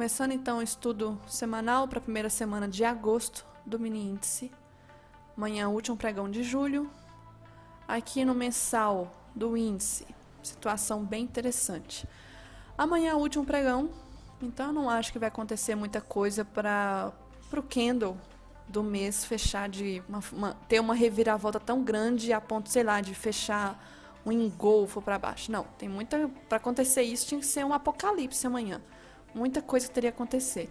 Começando então o estudo semanal para a primeira semana de agosto do mini índice. Amanhã, último pregão de julho. Aqui no mensal do índice, situação bem interessante. Amanhã, último pregão, então eu não acho que vai acontecer muita coisa para o candle do mês fechar ter uma reviravolta tão grande a ponto, sei lá, de fechar um engolfo para baixo. Não, tem muita para acontecer isso, tinha que ser um apocalipse amanhã. Muita coisa que teria que acontecer.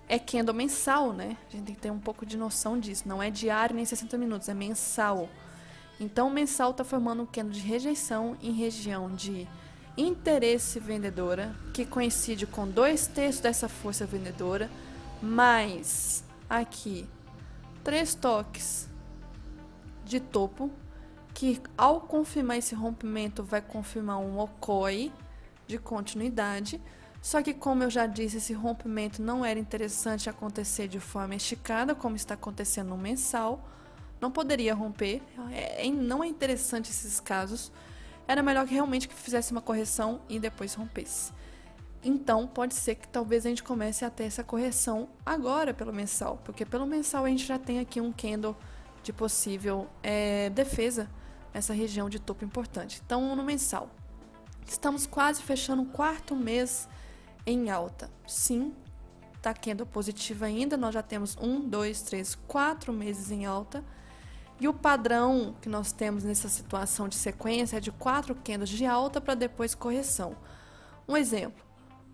É candle mensal, né? A gente tem que ter um pouco de noção disso. Não é diário nem 60 minutos, é mensal. Então, o mensal está formando um candle de rejeição em região de interesse vendedora, que coincide com 2/3 dessa força vendedora, mais aqui 3 toques de topo, que ao confirmar esse rompimento vai confirmar um OCOI de continuidade. Só que, como eu já disse, esse rompimento não era interessante acontecer de forma esticada, como está acontecendo no mensal. Não poderia romper, não é interessante esses casos. Era melhor que realmente fizesse uma correção e depois rompesse. Então, pode ser que talvez a gente comece a ter essa correção agora pelo mensal, porque pelo mensal a gente já tem aqui um candle de possível defesa nessa região de topo importante. Então, no mensal, estamos quase fechando o 4º mês em alta. Sim, tá candle positivo ainda, nós já temos 1, 2, 3, 4 meses em alta. E o padrão que nós temos nessa situação de sequência é de 4 candles de alta para depois correção. Um exemplo,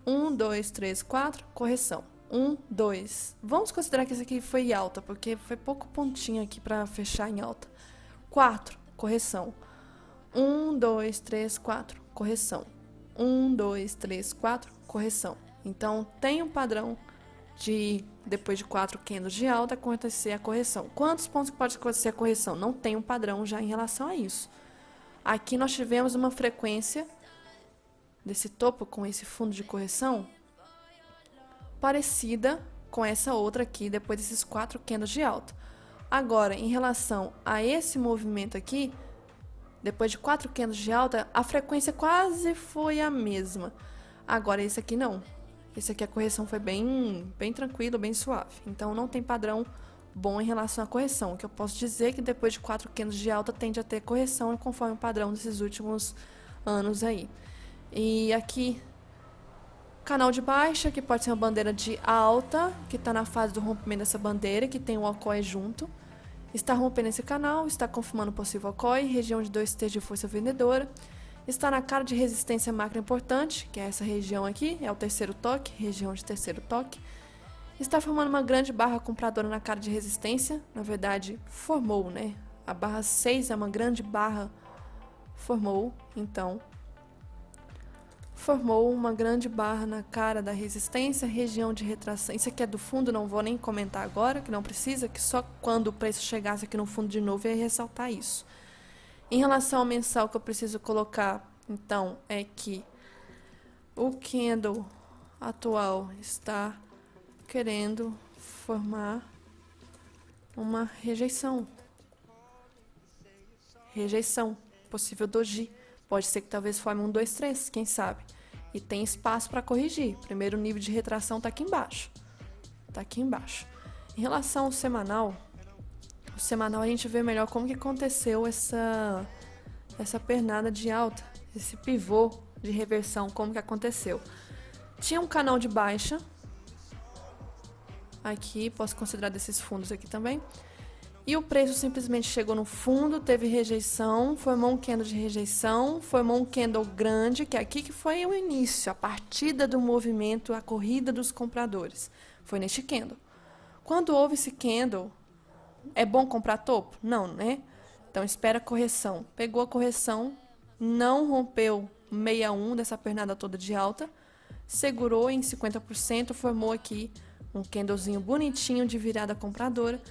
1, 2, 3, 4, correção. 1, 2. Vamos considerar que esse aqui foi alta, porque foi pouco pontinho aqui para fechar em alta. 4, correção. 1, 2, 3, 4, correção. 1, 2, 3, 4, correção. Então, tem um padrão de, depois de 4 candles de alta, acontecer a correção. Quantos pontos pode acontecer a correção? Não tem um padrão já em relação a isso. Aqui nós tivemos uma frequência desse topo com esse fundo de correção parecida com essa outra aqui, depois desses 4 candles de alta. Agora, em relação a esse movimento aqui, depois de 4 candles de alta, a frequência quase foi a mesma. Agora, esse aqui não. Esse aqui a correção foi bem tranquilo, bem suave. Então, não tem padrão bom em relação à correção. O que eu posso dizer é que depois de 4 candles de alta, tende a ter correção conforme o padrão desses últimos anos aí. E aqui, canal de baixa, que pode ser uma bandeira de alta, que está na fase do rompimento dessa bandeira, que tem o OCOI junto. Está rompendo esse canal, está confirmando possível OCOI, região de 2/3 de força vendedora. Está na cara de resistência macro importante, que é essa região aqui, é o 3º toque, região de 3º toque. Está formando uma grande barra compradora na cara de resistência, na verdade formou, né? A barra 6 é uma grande barra, formou uma grande barra na cara da resistência, região de retração. Isso aqui é do fundo, não vou nem comentar agora, que não precisa, que só quando o preço chegasse aqui no fundo de novo eu ia ressaltar isso. Em relação ao mensal, que eu preciso colocar, então, é que o candle atual está querendo formar uma rejeição. Rejeição, possível doji. Pode ser que talvez forme 1, 2, 3, quem sabe. E tem espaço para corrigir. Primeiro nível de retração está aqui embaixo. Está aqui embaixo. Em relação ao semanal, o semanal a gente vê melhor como que aconteceu essa pernada de alta, esse pivô de reversão, como que aconteceu. Tinha um canal de baixa, aqui, posso considerar desses fundos aqui também, e o preço simplesmente chegou no fundo, teve rejeição, formou um candle de rejeição, formou um candle grande, que é aqui que foi o início, a partida do movimento, a corrida dos compradores. Foi neste candle. Quando houve esse candle, é bom comprar topo? Não, né? Então, espera a correção. Pegou a correção, não rompeu 61 dessa pernada toda de alta, segurou em 50%, formou aqui um candlezinho bonitinho de virada compradora,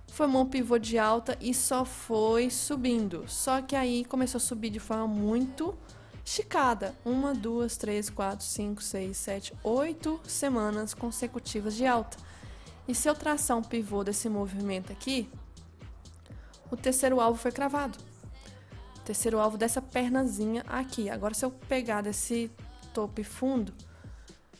formou um pivô de alta e só foi subindo. Só que aí começou a subir de forma muito esticada. 1, 2, 3, 4, 5, 6, 7, 8 semanas consecutivas de alta. E se eu traçar um pivô desse movimento aqui, o terceiro alvo foi cravado. O terceiro alvo dessa pernazinha aqui. Agora, se eu pegar desse topo e fundo,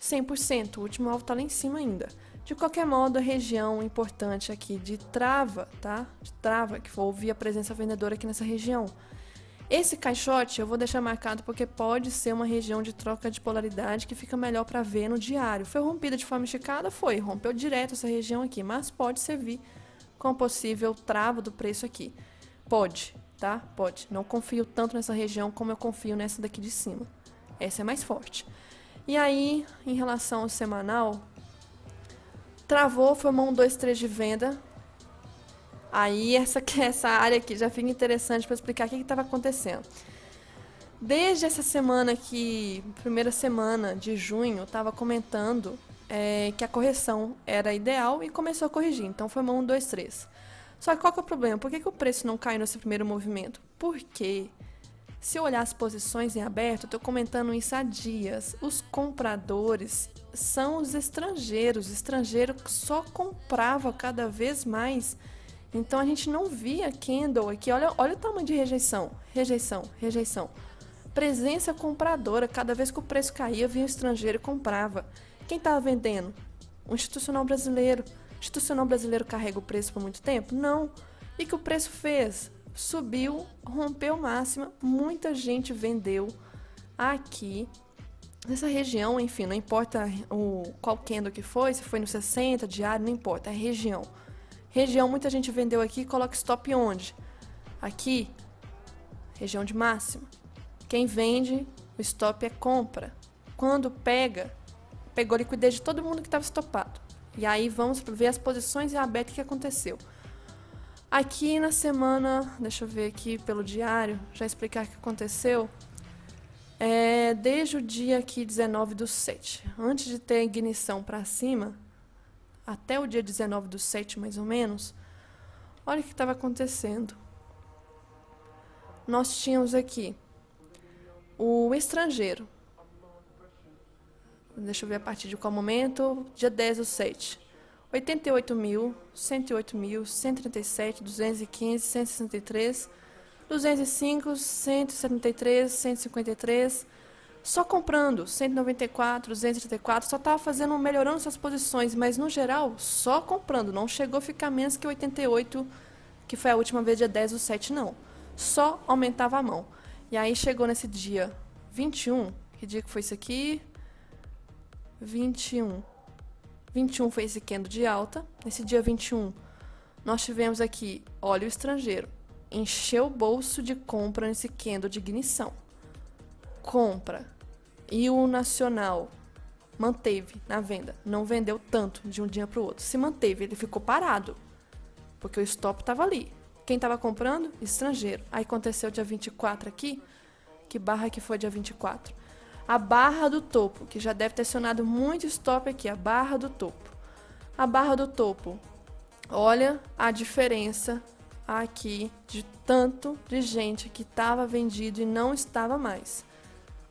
100%, o último alvo está lá em cima ainda. De qualquer modo, a região importante aqui de trava, tá? De trava, que houve a presença vendedora aqui nessa região. Esse caixote eu vou deixar marcado porque pode ser uma região de troca de polaridade que fica melhor para ver no diário. Foi rompida de forma esticada? Foi, rompeu direto essa região aqui, mas pode servir com possível trava do preço aqui. Pode, tá? Pode. Não confio tanto nessa região como eu confio nessa daqui de cima. Essa é mais forte. E aí, em relação ao semanal, travou, formou um 2, 3 de venda. Aí essa área aqui já fica interessante para explicar o que estava acontecendo. Desde essa semana aqui, primeira semana de junho, eu estava comentando que a correção era ideal e começou a corrigir. Então formou um 2, 3. Só que qual que é o problema? Por que o preço não caiu nesse primeiro movimento? Porque se eu olhar as posições em aberto, eu estou comentando isso há dias. Os compradores são os estrangeiros. O estrangeiro só comprava cada vez mais. Então a gente não via candle aqui. Olha o tamanho de rejeição. Rejeição, rejeição. Presença compradora. Cada vez que o preço caía, vinha o estrangeiro e comprava. Quem estava vendendo? O institucional brasileiro. O institucional brasileiro carrega o preço por muito tempo? Não. E que o preço fez? Subiu, rompeu máxima, muita gente vendeu aqui nessa região, enfim, não importa qual candle que foi, se foi no 60, diário, não importa, é região. Região, muita gente vendeu aqui, coloca stop onde? Aqui, região de máxima. Quem vende, o stop é compra. Quando pegou a liquidez de todo mundo que estava estopado. E aí vamos ver as posições em aberto que aconteceu. Aqui na semana, deixa eu ver aqui pelo diário, já explicar o que aconteceu. Desde o dia aqui 19/7, antes de ter a ignição para cima, até o dia 19/7 mais ou menos, olha o que estava acontecendo. Nós tínhamos aqui o estrangeiro. Deixa eu ver a partir de qual momento, dia 10/7. 88 mil, 108 mil, 137, 215, 163, 205, 173, 153, só comprando, 194, 234, só estava melhorando suas posições, mas no geral, só comprando, não chegou a ficar menos que 88, que foi a última vez dia 10/7, não. Só aumentava a mão. E aí chegou nesse dia 21, que dia que foi isso aqui? 21 foi esse candle de alta. Nesse dia 21, nós tivemos aqui óleo estrangeiro. Encheu o bolso de compra nesse candle de ignição. Compra. E o nacional manteve na venda. Não vendeu tanto de um dia para o outro. Se manteve, ele ficou parado. Porque o stop estava ali. Quem estava comprando? Estrangeiro. Aí aconteceu dia 24 aqui. Que barra que foi dia 24? A barra do topo, que já deve ter acionado muito stop aqui, a barra do topo. A barra do topo, olha a diferença aqui de tanto de gente que estava vendido e não estava mais.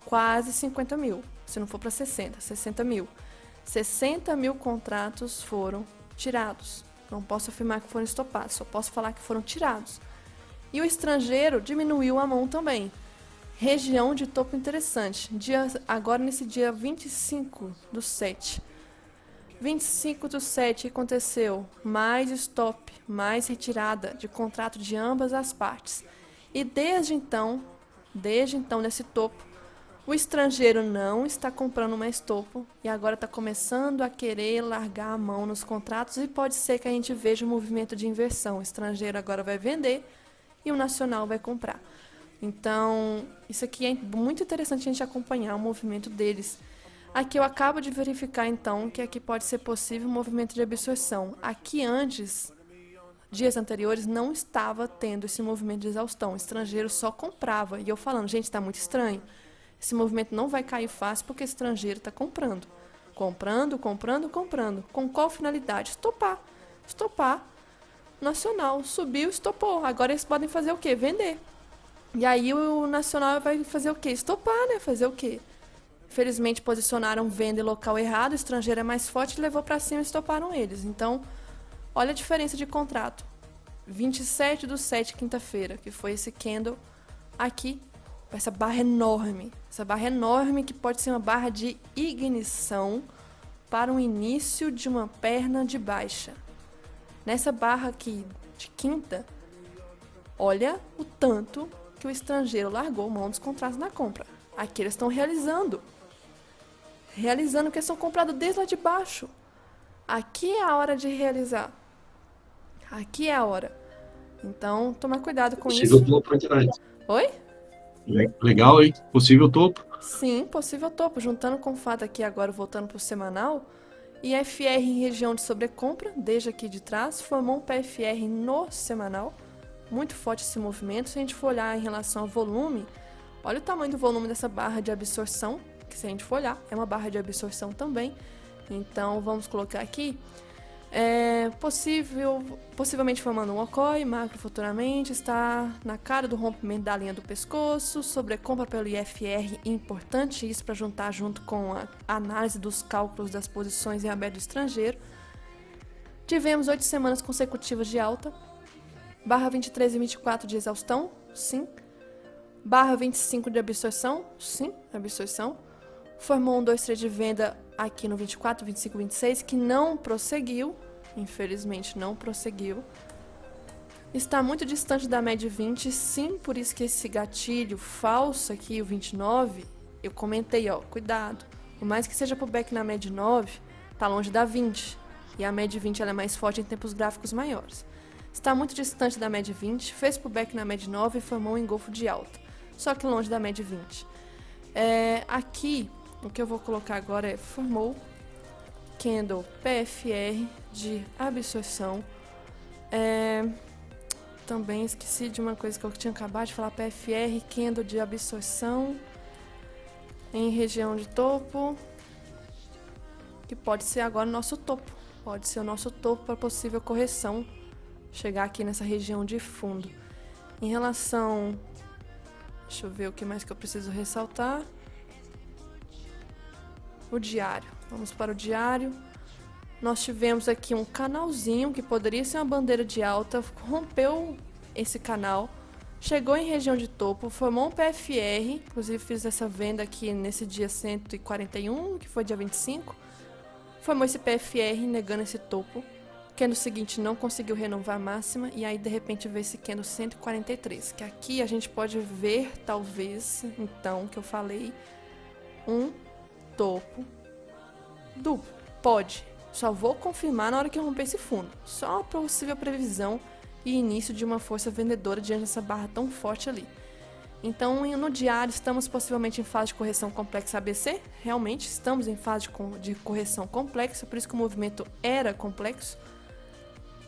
Quase 50 mil, se não for para 60 mil. 60 mil contratos foram tirados. Não posso afirmar que foram estopados, só posso falar que foram tirados. E o estrangeiro diminuiu a mão também. Região de topo interessante. Agora nesse dia 25/7. 25/7 aconteceu mais stop, mais retirada de contrato de ambas as partes. E desde então nesse topo, o estrangeiro não está comprando mais topo e agora está começando a querer largar a mão nos contratos e pode ser que a gente veja um movimento de inversão. O estrangeiro agora vai vender e o nacional vai comprar. Então, isso aqui é muito interessante a gente acompanhar o movimento deles. Aqui eu acabo de verificar, então, que aqui pode ser possível um movimento de absorção. Aqui antes, dias anteriores, não estava tendo esse movimento de exaustão. O estrangeiro só comprava. E eu falando, gente, está muito estranho. Esse movimento não vai cair fácil porque o estrangeiro está comprando. Comprando, comprando, comprando. Com qual finalidade? Estopar. Estopar. Nacional. Subiu, estopou. Agora eles podem fazer o quê? Vender. E aí o nacional vai fazer o quê? Estopar, né? Fazer o quê? Infelizmente posicionaram venda em local errado, o estrangeiro é mais forte, levou para cima e estoparam eles. Então, olha a diferença de contrato. 27/7, quinta-feira, que foi esse candle aqui. essa barra enorme. Essa barra enorme que pode ser uma barra de ignição para o início de uma perna de baixa. Nessa barra aqui de quinta, olha o tanto que o estrangeiro largou mão dos contratos na compra. Aqui eles estão realizando que eles são comprados desde lá de baixo. Aqui é a hora de realizar. Aqui é a hora. Então, toma cuidado com Possível isso. topo na internet. Oi? Legal, hein? Possível topo. Sim, possível topo. Juntando com o fato aqui agora, voltando para o semanal, IFR em região de sobrecompra, desde aqui de trás, formou um PFR no semanal. Muito forte esse movimento. Se a gente for olhar em relação ao volume, olha o tamanho do volume dessa barra de absorção, que se a gente for olhar, é uma barra de absorção também. Então, vamos colocar aqui. Possivelmente formando um OCOI, macro futuramente, está na cara do rompimento da linha do pescoço, sobrecompra pelo IFR, importante isso para juntar junto com a análise dos cálculos das posições em aberto estrangeiro. Tivemos 8 semanas consecutivas de alta, barra 23 e 24 de exaustão, sim, barra 25 de absorção, sim, absorção, formou um 2-3 de venda aqui no 24, 25, 26, que não prosseguiu, infelizmente não prosseguiu. Está muito distante da média 20, sim, por isso que esse gatilho falso aqui, o 29, eu comentei, ó, cuidado. Por mais que seja pullback na média 9, tá longe da 20, e a média 20 ela é mais forte em tempos gráficos maiores. Está muito distante da média 20, fez pullback na média 9 e formou um engolfo de alta, só que longe da média 20. Aqui, o que eu vou colocar agora é formou candle PFR de absorção. Também esqueci de uma coisa que eu tinha acabado de falar, PFR, candle de absorção em região de topo, que pode ser agora o nosso topo. Pode ser o nosso topo para possível correção, chegar aqui nessa região de fundo. Em relação... Deixa eu ver o que mais que eu preciso ressaltar. O diário. Vamos para o diário. Nós tivemos aqui um canalzinho que poderia ser uma bandeira de alta, rompeu esse canal, chegou em região de topo, formou um PFR, inclusive fiz essa venda aqui nesse dia 141, que foi dia 25, formou esse PFR negando esse topo. Candle seguinte não conseguiu renovar a máxima e aí de repente veio esse candle 143, que aqui a gente pode ver, talvez, então, que eu falei, um topo duplo. Pode. Só vou confirmar na hora que eu romper esse fundo. Só a possível previsão e início de uma força vendedora diante dessa barra tão forte ali. Então, no diário, estamos possivelmente em fase de correção complexa ABC. Realmente, estamos em fase de correção complexa, por isso que o movimento era complexo.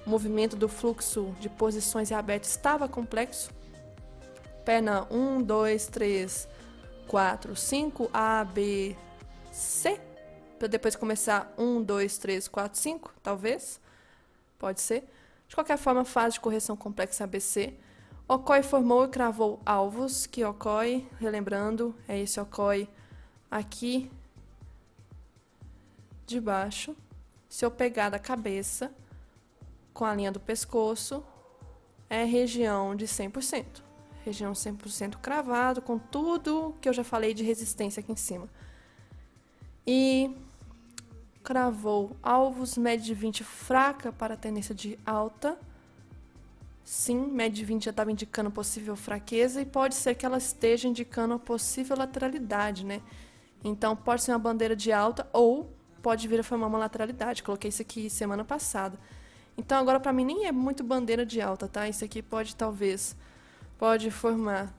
O movimento do fluxo de posições em aberto estava complexo. Perna 1, 2, 3, 4, 5, A, B, C, para depois começar 1, 2, 3, 4, 5, talvez, pode ser. De qualquer forma, fase de correção complexa ABC. OCOI formou e cravou alvos, que OCOI, relembrando, é esse OCOI aqui de baixo. Se eu pegar da cabeça com a linha do pescoço, é região de 100%. Região 100% cravado, com tudo que eu já falei de resistência aqui em cima. E cravou alvos, média de 20 fraca para a tendência de alta. Sim, média de 20 já estava indicando possível fraqueza e pode ser que ela esteja indicando possível lateralidade, né? Então, pode ser uma bandeira de alta ou pode vir a formar uma lateralidade. Coloquei isso aqui semana passada. Então, agora para mim nem é muito bandeira de alta, tá? Isso aqui pode formar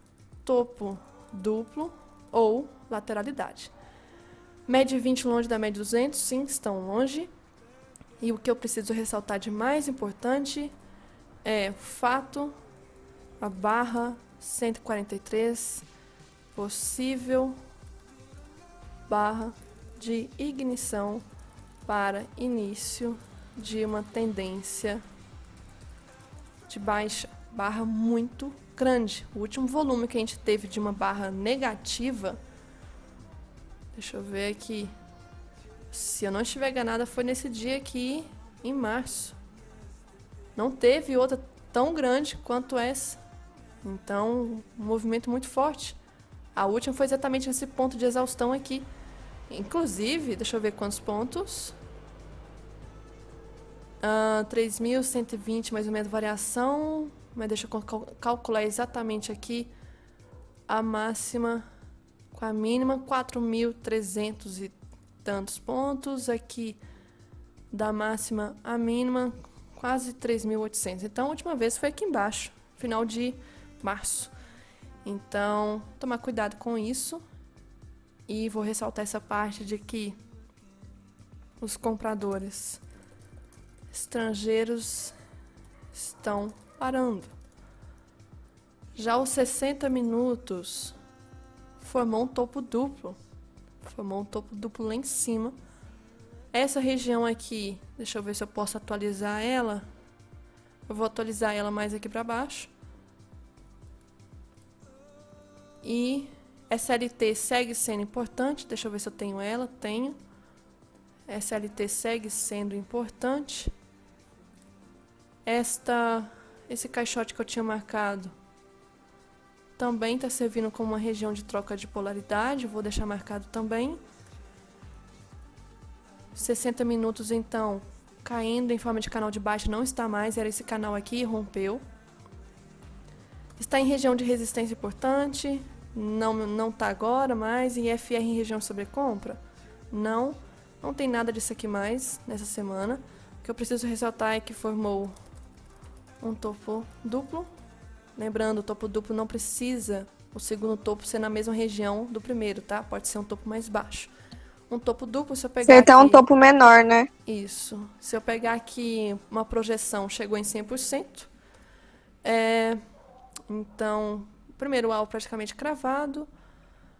topo duplo ou lateralidade. Média 20 longe da média 200, sim, estão longe. E o que eu preciso ressaltar de mais importante é o fato, a barra 143, possível barra de ignição para início de uma tendência de baixa. Barra muito grande. O último volume que a gente teve de uma barra negativa, deixa eu ver aqui, se eu não estiver enganada, foi nesse dia aqui em março. Não teve outra tão grande quanto essa. Então, um movimento muito forte. A última foi exatamente nesse ponto de exaustão aqui. Inclusive, deixa eu ver quantos pontos. 3.120 mais ou menos variação. Mas deixa eu calcular exatamente aqui a máxima com a mínima. 4.300 e tantos pontos. Aqui da máxima à mínima, quase 3.800. Então, a última vez foi aqui embaixo, final de março. Então, tomar cuidado com isso. E vou ressaltar essa parte de que os compradores estrangeiros estão parando. Já os 60 minutos formou um topo duplo. Formou um topo duplo lá em cima. Essa região aqui, deixa eu ver se eu posso atualizar ela. Eu vou atualizar ela mais aqui para baixo. E SLT segue sendo importante. Deixa eu ver se eu tenho ela. Tenho. SLT segue sendo importante. Esse caixote que eu tinha marcado também está servindo como uma região de troca de polaridade. Vou deixar marcado também. 60 minutos, então, caindo em forma de canal de baixa, não está mais. Era esse canal aqui, rompeu. Está em região de resistência importante. Não está agora mais. E FR em região de sobrecompra? Não tem nada disso aqui mais nessa semana. O que eu preciso ressaltar é que formou um topo duplo. Lembrando, o topo duplo não precisa o segundo topo ser na mesma região do primeiro, tá? Pode ser um topo mais baixo. Um topo duplo, se eu pegar Ser até aqui... um topo menor, né? Isso. Se eu pegar aqui uma projeção, chegou em 100%. Então, primeiro alvo praticamente cravado.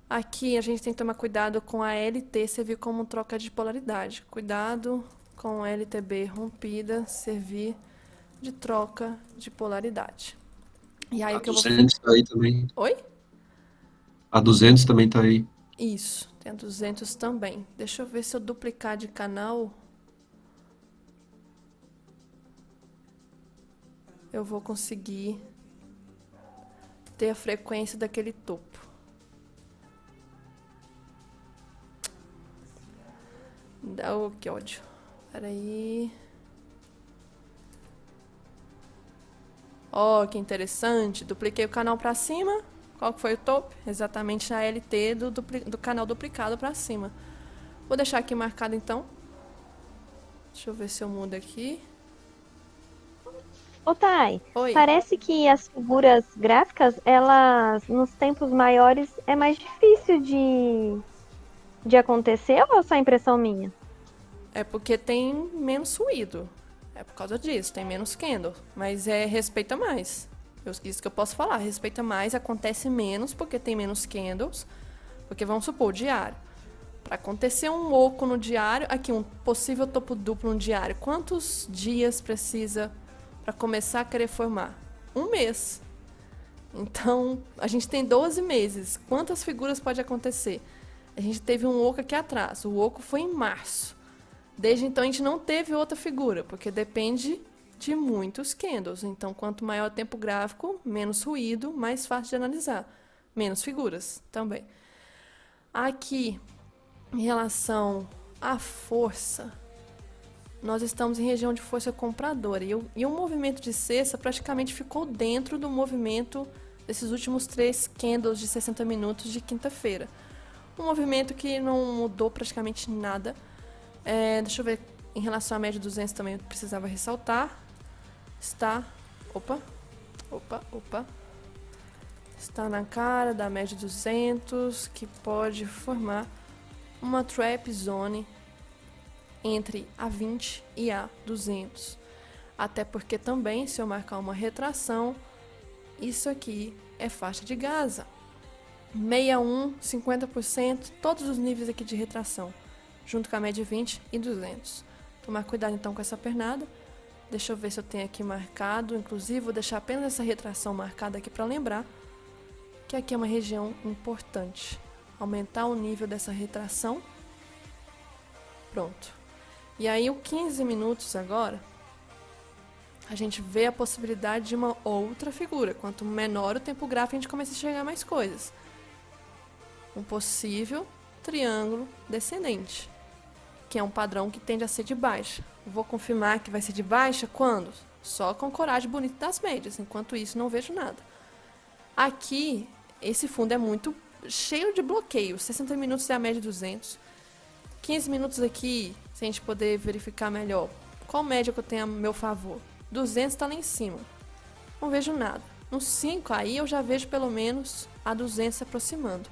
Aqui a gente tem que tomar cuidado com a LT servir como troca de polaridade. Cuidado com a LTB rompida servir de troca de polaridade. E aí A o que eu vou... 200 tá aí também. Oi? A 200 também tá aí. Isso, tem a 200 também. Deixa eu ver se eu duplicar de canal. Eu vou conseguir ter a frequência daquele topo. Oh, que ódio. Peraí. Ó, que interessante. Dupliquei o canal pra cima. Qual que foi o topo? Exatamente a LT do canal duplicado pra cima. Vou deixar aqui marcado então. Deixa eu ver se eu mudo aqui. Ô, Thay, Oi. parece que as figuras gráficas, elas, nos tempos maiores, é mais difícil de acontecer ou é só impressão minha? É porque tem menos ruído. É por causa disso, tem menos candle. Mas respeita mais. Isso que eu posso falar. Respeita mais, acontece menos porque tem menos candles. Porque vamos supor, diário. Para acontecer um oco no diário, aqui um possível topo duplo no diário, quantos dias precisa para começar a querer formar? Um mês. Então, a gente tem 12 meses. Quantas figuras pode acontecer? A gente teve um oco aqui atrás. O oco foi em março. Desde então, a gente não teve outra figura, porque depende de muitos candles. Então, quanto maior o tempo gráfico, menos ruído, mais fácil de analisar. Menos figuras também. Aqui, em relação à força, nós estamos em região de força compradora. E o movimento de cesta praticamente ficou dentro do movimento desses últimos 3 candles de 60 minutos de quinta-feira. Um movimento que não mudou praticamente nada. Deixa eu ver, em relação à média 200 também eu precisava ressaltar. Está... Opa. Está na cara da média 200, que pode formar uma trap zone entre a 20 e a 200. Até porque também, se eu marcar uma retração, isso aqui é faixa de Gaza. 61, 50%, todos os níveis aqui de retração, junto com a média 20 e 200. Tomar cuidado então com essa pernada. Deixa eu ver se eu tenho aqui marcado. Inclusive, vou deixar apenas essa retração marcada aqui para lembrar que aqui é uma região importante. Aumentar o nível dessa retração. Pronto. E aí, o 15 minutos agora, a gente vê a possibilidade de uma outra figura. Quanto menor o tempo gráfico, a gente começa a enxergar mais coisas. um possível triângulo descendente, que é um padrão que tende a ser de baixa. Vou confirmar que vai ser de baixa quando? Só com coragem bonita das médias. Enquanto isso, não vejo nada. Aqui, esse fundo é muito cheio de bloqueios. 60 minutos é a média de 200. 15 minutos aqui, se a gente poder verificar melhor. Qual média que eu tenho a meu favor? 200 está lá em cima. Não vejo nada. No 5, aí eu já vejo pelo menos a 200 se aproximando.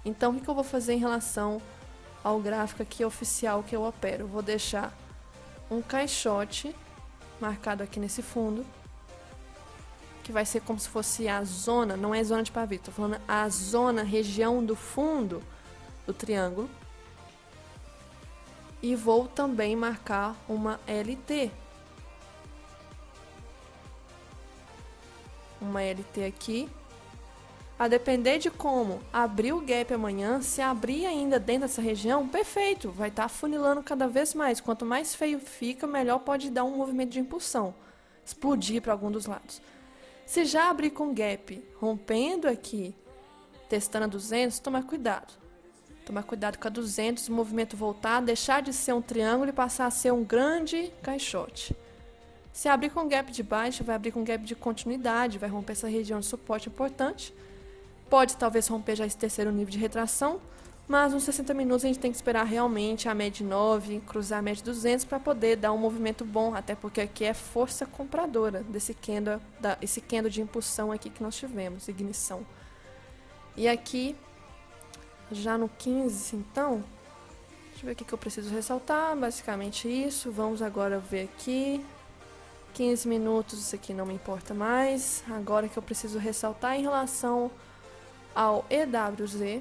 Então, o que eu vou fazer em relação ao gráfico aqui oficial que eu opero? Eu vou deixar um caixote marcado aqui nesse fundo, que vai ser como se fosse a zona, não é zona de pavio, tô falando a zona, região do fundo do triângulo. E vou também marcar uma LT. Uma LT aqui. A depender de como abrir o gap amanhã, se abrir ainda dentro dessa região, perfeito, vai estar afunilando cada vez mais. Quanto mais feio fica, melhor pode dar um movimento de impulsão, explodir para algum dos lados. Se já abrir com gap, rompendo aqui, testando a 200, tomar cuidado. Tomar cuidado com a 200, o movimento voltar, deixar de ser um triângulo e passar a ser um grande caixote. Se abrir com gap de baixo, vai abrir com gap de continuidade, vai romper essa região de suporte importante. Pode talvez romper já esse terceiro nível de retração, mas nos 60 minutos a gente tem que esperar realmente a média 9, cruzar a média 200 para poder dar um movimento bom, até porque aqui é força compradora desse candle, esse candle de impulsão aqui que nós tivemos, ignição. E aqui, já no 15, então, deixa eu ver o que eu preciso ressaltar, basicamente isso. Vamos agora ver aqui, 15 minutos, isso aqui não me importa mais. Agora que eu preciso ressaltar em relação ao EWZ.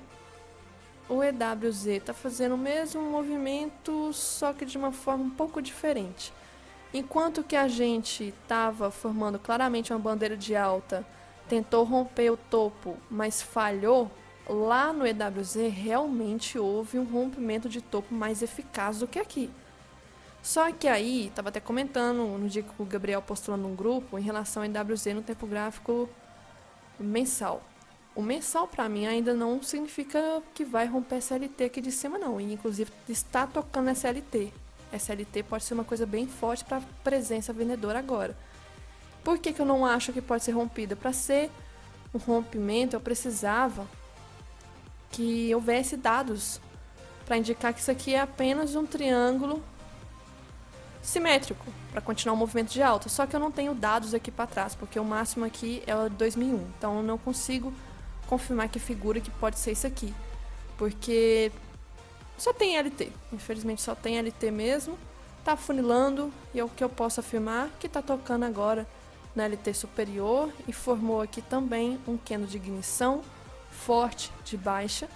O EWZ está fazendo o mesmo movimento, só que de uma forma um pouco diferente. Enquanto que a gente estava formando claramente uma bandeira de alta, tentou romper o topo, mas falhou, lá no EWZ realmente houve um rompimento de topo mais eficaz do que aqui. Só que aí, estava até comentando no dia que o Gabriel postou no grupo, em relação ao EWZ no tempo gráfico mensal. O mensal, para mim, ainda não significa que vai romper SLT aqui de cima, não. E, inclusive, está tocando SLT. SLT pode ser uma coisa bem forte para a presença vendedora agora. Por que eu não acho que pode ser rompida? Para ser um rompimento, eu precisava que houvesse dados para indicar que isso aqui é apenas um triângulo simétrico, para continuar o movimento de alta. Só que eu não tenho dados aqui para trás, porque o máximo aqui é o 2001. Então, eu não consigo confirmar que figura que pode ser isso aqui, porque só tem LT, infelizmente só tem LT mesmo, tá funilando e é o que eu posso afirmar que tá tocando agora na LT superior e formou aqui também um candle de ignição forte de baixa.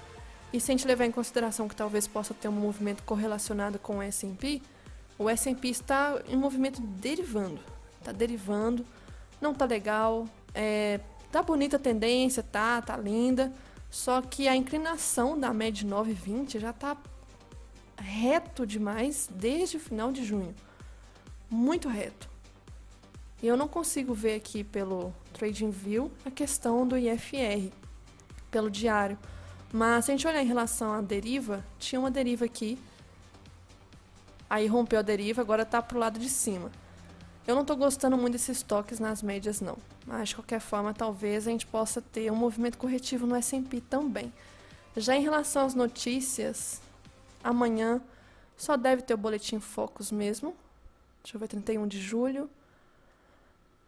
E se a gente levar em consideração que talvez possa ter um movimento correlacionado com o S&P, o S&P está em movimento derivando, tá derivando, não tá legal, tá bonita a tendência, tá linda, só que a inclinação da média 9,20 já tá reto demais desde o final de junho. Muito reto. E eu não consigo ver aqui pelo TradingView a questão do IFR, pelo diário. Mas se a gente olhar em relação à deriva, tinha uma deriva aqui, aí rompeu a deriva, agora tá pro lado de cima. Eu não tô gostando muito desses toques nas médias, não. Mas, de qualquer forma, talvez a gente possa ter um movimento corretivo no S&P também. Já em relação às notícias, amanhã só deve ter o boletim Focus mesmo. Deixa eu ver, 31 de julho.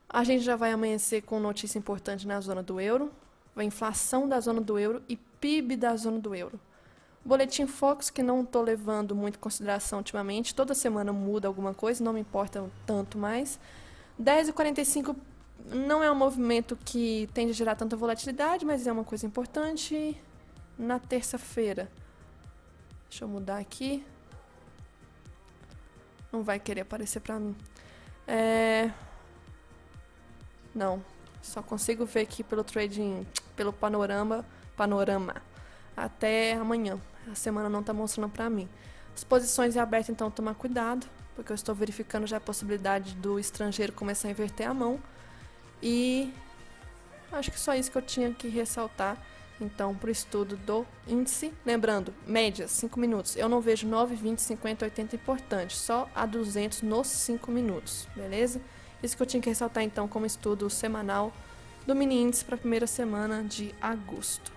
A gente já vai amanhecer com notícia importante na zona do euro. A inflação da zona do euro e PIB da zona do euro. Boletim Focus, que não estou levando muito em consideração ultimamente. Toda semana muda alguma coisa, não me importa tanto mais. 10h45 não é um movimento que tende a gerar tanta volatilidade, mas é uma coisa importante. Na terça-feira, deixa eu mudar aqui. Não vai querer aparecer para mim. Não, só consigo ver aqui pelo trading, pelo panorama até amanhã. A semana não está mostrando para mim. As posições em aberto, então, tomar cuidado, porque eu estou verificando já a possibilidade do estrangeiro começar a inverter a mão. E acho que só isso que eu tinha que ressaltar Então, para o estudo do índice, lembrando, média, 5 minutos. Eu não vejo 9, 20, 50, 80 importante, só a 200 nos 5 minutos, beleza? Isso que eu tinha que ressaltar, então, como estudo semanal do mini índice para a primeira semana de agosto.